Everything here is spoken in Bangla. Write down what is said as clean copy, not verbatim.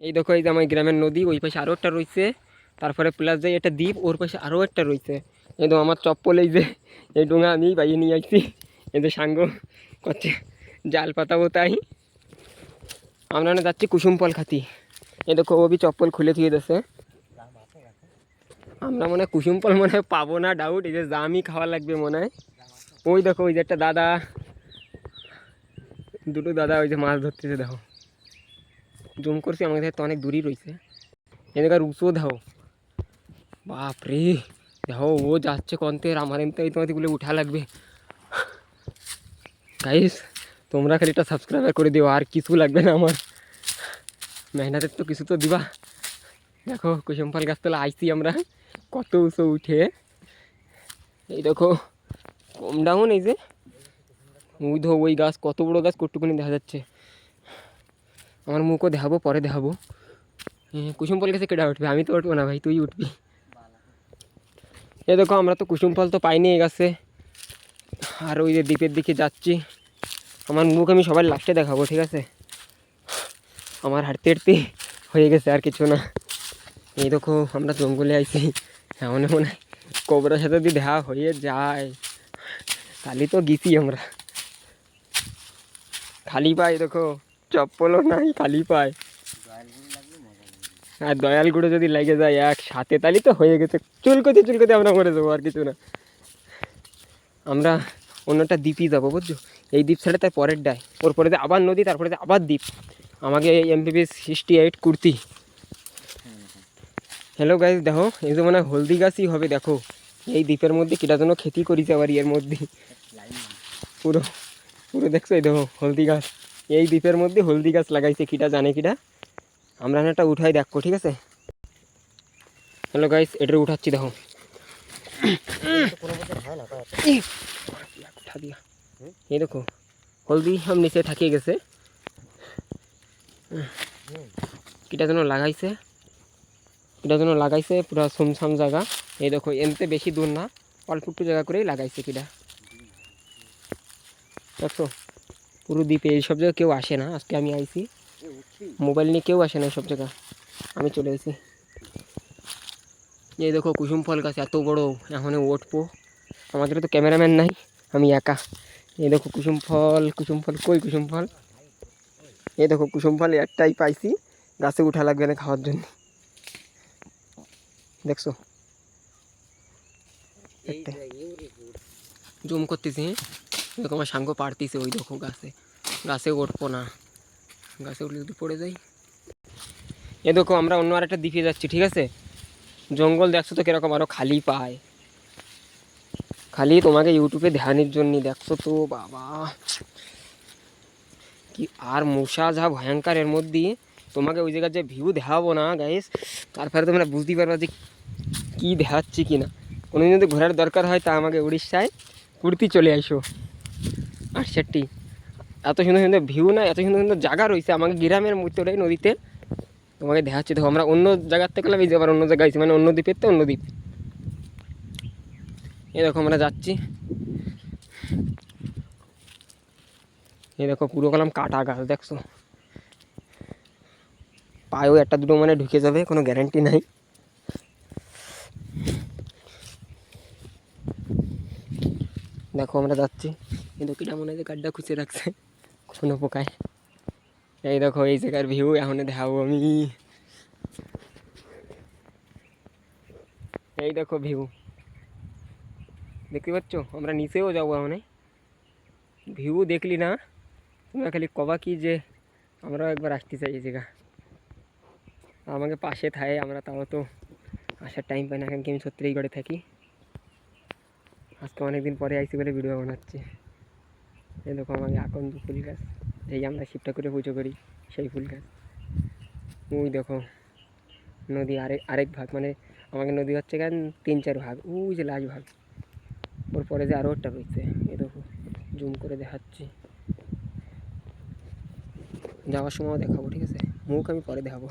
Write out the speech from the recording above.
এই দেখো, এই যে আমার গ্রামের নদী, ওই পাশে আরও একটা রয়েছে। তারপরে প্লাস যে একটা দ্বীপ, ওর পাশে আরও একটা রয়েছে। একদম আমার চপ্পল এই যে এই ডোঙা আমি বাইয়ে নিয়ে আসছি। এই যে সাঙ্গ করছে জাল পাতাবো তাই। আমরা না যাচ্ছি কুসুম ফল খাতি। এই দেখো ও বি চপ্পল খুলে থুয়ে দিয়েছে। আমরা মনে হয় কুসুম ফল মনে হয় পাবো না, ডাউট। এই যে জামই খাওয়া লাগবে মনে হয়। ওই দেখো ওই যে একটা দাদা, দুটো দাদা ওই যে মাছ ধরতেছে। দেখো জুম করছি, আমাদের তো অনেক দূরই রয়েছে। এদিকে উঁচু দেখো, বাপরে। দেখো ও যাচ্ছে কন্তের, আমার এমনি এই তোমাদেরগুলো উঠা লাগবে। গাইস তোমরা খালি একটা সাবস্ক্রাইবার করে দিও, আর কিছু লাগবে না আমার। মেহনতের তো কিছু তো দিবা। দেখো কুসুম ফল গাছ তোলা আইসি আমরা, কত উঁচু উঠে। এই দেখো কম ডাউন, এই যে ওই ধো ওই গাছ, কত বড় গাছ, কটুকুনি দেখা যাচ্ছে। আমার মুখও দেখাবো, পরে দেখাবো। কুসুম ফল গাছে কেটে উঠবে, আমি তো উঠবো না ভাই, তুই উঠবি। এ দেখো আমরা তো কুসুম ফল তো পাইনি এই গাছে। আর ওই যে দ্বীপের দিকে যাচ্ছি। আমার মুখ আমি সবার লাস্টে দেখাবো, ঠিক আছে? আমার হাঁটতে হাঁটতে হয়ে গেছে, আর কিছু না। এই দেখো আমরা জঙ্গলে আইছি, এমন মনে হয় কোবরার সাথে যদি দেখা হয়ে যায় তাহলে তো গেছি আমরা। খালি পায়ে দেখো, চপ্পলও নাই, খালি পায়। আর দয়াল গুঁড়ো যদি লেগে যায় একসাথে তাহলে তো হয়ে গেছে, চুলকোতে চুলকোতে আমরা মরে যাবো, আর কিছু না। আমরা অন্যটা দ্বীপই যাবো, বুঝছো? এই দ্বীপ ছেড়ে তার পরের ডায়, ওর পরে আবার নদী, তারপরে আবার দ্বীপ। আমাকে এই MBBS 68 কুর্তি। হ্যালো গাইজ, দেখো এই যে মনে হয় হলদি গাছই হবে। দেখো এই দ্বীপের মধ্যে কিটা যেন খেতি করেছে আবার, এর মধ্যে পুরো পুরো দেখছো। এই দেখো হলদি গাছ, এই দ্বীপের মধ্যে হলদি গাছ লাগাইছে, কিটা জানে কিটা। আমরা না একটা উঠাই দেখো, ঠিক আছে? হ্যালো গাইজ, এটা উঠাচ্ছি দেখো। উঠা দিয়া এই দেখো হলদি সব নিচে থাকিয়ে গেছে, কিটা যেন লাগাইছে, কিটা যেন লাগাইছে পুরা সুমসাম জায়গা। এই দেখো এমতে বেশি দূর না, অল্প একটু জায়গা করেই লাগাইছে কিটা, দেখছো? পুরো দ্বীপে এইসব জায়গায় কেউ আসে না, আজকে আমি আইছি। মোবাইল নিয়ে কেউ আসে না এইসব জায়গা, আমি চলে এসেছি। এই দেখো কুসুম ফল গাছ এত বড়, এখন উঠবো। আমাদের তো ক্যামেরাম্যান নাই, আমি একা। এই দেখো কুসুম ফল, কুসুম ফল কই কুসুম ফল? এই দেখো কুসুম ফল একটাই পাইছি, গাছে উঠা লাগবে না খাওয়ার জন্য, দেখছো? জুম করতেছি, দেখো আমার সাঙ্গ পারতিছে, ওই দেখো গাছে, গাছে উঠবো না, গাছে উঠলে যদি পড়ে যাই। এ দেখো আমরা অন্য আরেকটা দ্বীপে যাচ্ছি, ঠিক আছে? জঙ্গল দেখছো তো কিরকম, আরো খালি পায়, খালি তোমাকে ইউটিউবে ধ্যানের জন্য দেখছো তো বাবা। কি আর মশা যা ভয়ঙ্কর এর মধ্যে, তোমাকে ওই জায়গার যে ভিউ দেখাবো না গাইস, তারপরে তোমরা বুঝতেই পারবা যে কী দেখাচ্ছি কি না। কোনো যদি ঘোরার দরকার হয় তা আমাকে উড়িষ্যায় ঘুরতে চলে আসো। আর সেটি এত সুন্দর সুন্দর ভিউ না, এত সুন্দর সুন্দর জায়গা রয়েছে আমাকে গ্রামের মধ্যে নদীতে, তোমাকে দেখাচ্ছি। দেখো আমরা অন্য জায়গার থেকে গেলাম, এই যে আবার অন্য জায়গায় আছি, মানে অন্য দ্বীপের তো অন্য দ্বীপ। এই দেখো আমরা যাচ্ছি, এই দেখো পুরো কলাম কাটা গাছ, দেখছো? পায়েও একটা দুটো মানে ঢুকে যাবে, কোনো গ্যারান্টি নাই। দেখো আমরা যাচ্ছি, কিন্তু কিটা মনে হয় যে গাড্ডা খুঁজে রাখছে কোনো পোকায়। এই দেখো এই জায়গার ভিউ এখন দেখাবো আমি। এই দেখো ভিউ দেখতে পাচ্ছ, আমরা নিচেও যাবো এখন। ভিউ দেখলি না তোমরা খালি কবা কি যে আমরাও একবার আসতে চাই এই জায়গা। আমাকে পাশে থাকে, আমরা তাও তো আসার টাইম পাই না, কারণ কি আমি ছত্তিশগড়ে থাকি। আজকে অনেকদিন পরে আইসি বলে ভিডিও বানাচ্ছি। এই দেখো আমাকে আকন্দ ফুল গাছ, যেই আমরা শিব ঠাকুরে পুজো করি সেই ফুল গাছ। ওই দেখো নদী আরেক ভাগ, মানে আমাকে নদী হচ্ছে কেন 3-4 ভাগ, ওই যে লাস্ট ভাগ, ওর পরে যে আরও একটা রয়েছে। এই দেখো জুম করে দেখাচ্ছি, যাওয়ার সময় দেখাবো, ঠিক আছে? মুখ আমি পরে দেখাবো।